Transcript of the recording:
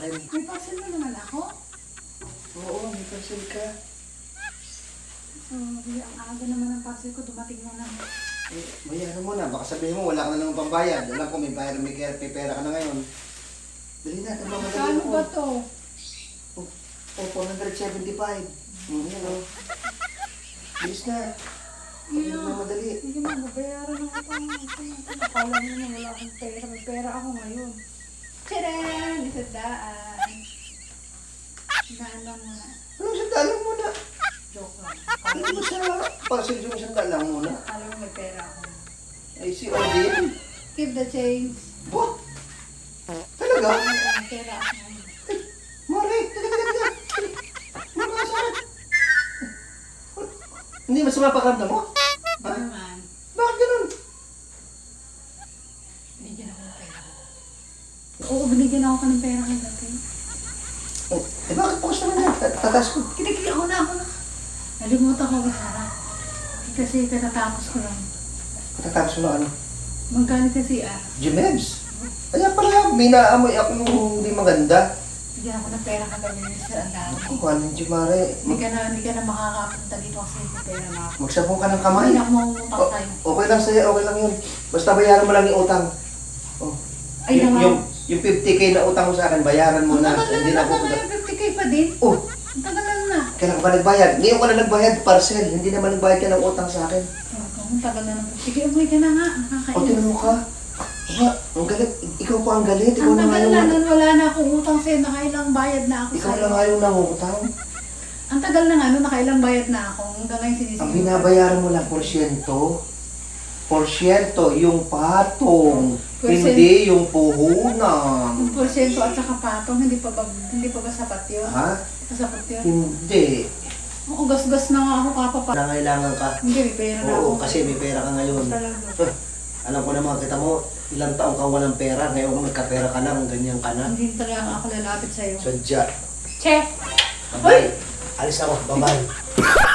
akin. May parcel na naman ako. Oo, may parcel ka. So, ang aga naman ang parcel ko, dumating na lang. Eh, bayaran mo na. Baka sabihin mo, wala ka na naman pambayad. Alam ko, may bayar, may pera ka na ngayon. Dali na, mamadali Kano ako. ba to? Oh, 475. Yan o. Bilis na. Hindi Yeah. na madali. Hindi na, mabayaran ako pang akala mo na wala akong pera. May pera ako ngayon. Tcharan! Isa daan. Daan lang muna. Anong sandalang muna? Joke lang. Hindi mo sa parcel yung sandalang muna. Akala mo may pera ako. Ay, si Odin. Keep the change. Wah! Talaga? May pera ako ngayon. Mari! Talaga! Mga sakit! Hindi masama pakiramdam mo? Ha? Naman. Bakit ganun? Binigyan ako ng pera. Oo, binigyan ako ng pera kay dati. Eh bakit bukas naman yan? Tatas ko. Kinigil ako na. Nalimutan ko Sara. Kasi katatapos ko lang. Katatapos mo na ano? Magkano kasi Jimebs. Kaya pala, binaamoy ako nung hindi maganda. bigyan ako ng pera kagabi sa andaan. Ako, ano yung Jimare? Hindi ka na makakapunta dito kasi may pera na ako. Magsabong ka ng kamay. Hindi na ako mangungutang tayo. Okay lang sa'yo, okay lang yun. Basta bayaran mo lang yung utang. Oh. Ay, Yung 50k na utang mo sa akin, bayaran mo ang na. tagal na Hindi na ako naman na 50k pa din. Oh, Ang tagal na. kailan ka ba nagbayad? Ngayon ka na nagbayad, parcel. Hindi naman nagbayad ka ng utang sa akin. Ang tagal na ng 50k. Umuwi ka na nga. O, Nakakainis. tinan mo ka. Aba, ang galit. Ikaw pa ang galit. Ikaw Ang na nga tagal yung... na nun, wala na akong utang sa'yo. Nakailang bayad na ako Ikaw sa'yo. lang nga yung nangutang. Ang tagal na nga nun, nakailang bayad na ako. Hanggang ngayon sinisingil. Ang binabayaran mo lang, porsyento. Porsyento, yung patong. Porsyento. Hindi yung puhunan. Yung porsyento at saka patong, hindi pa ba sapat yun? Ha? Sapat yun? Hindi. Oo, gas-gas na nga ako kapapa. Nangailangan ka. Hindi, may pera na ako. Oo, kasi may pera ka ngayon. Talaga. Alam ko naman, kita mo, ilang taong ka walang pera. Ngayon kung nagkapera ka lang, ganyan ka na. Hindi talaga ako lalapit sa'yo. Sadya. Check! Bye-bye. Alis ako. Bye-bye.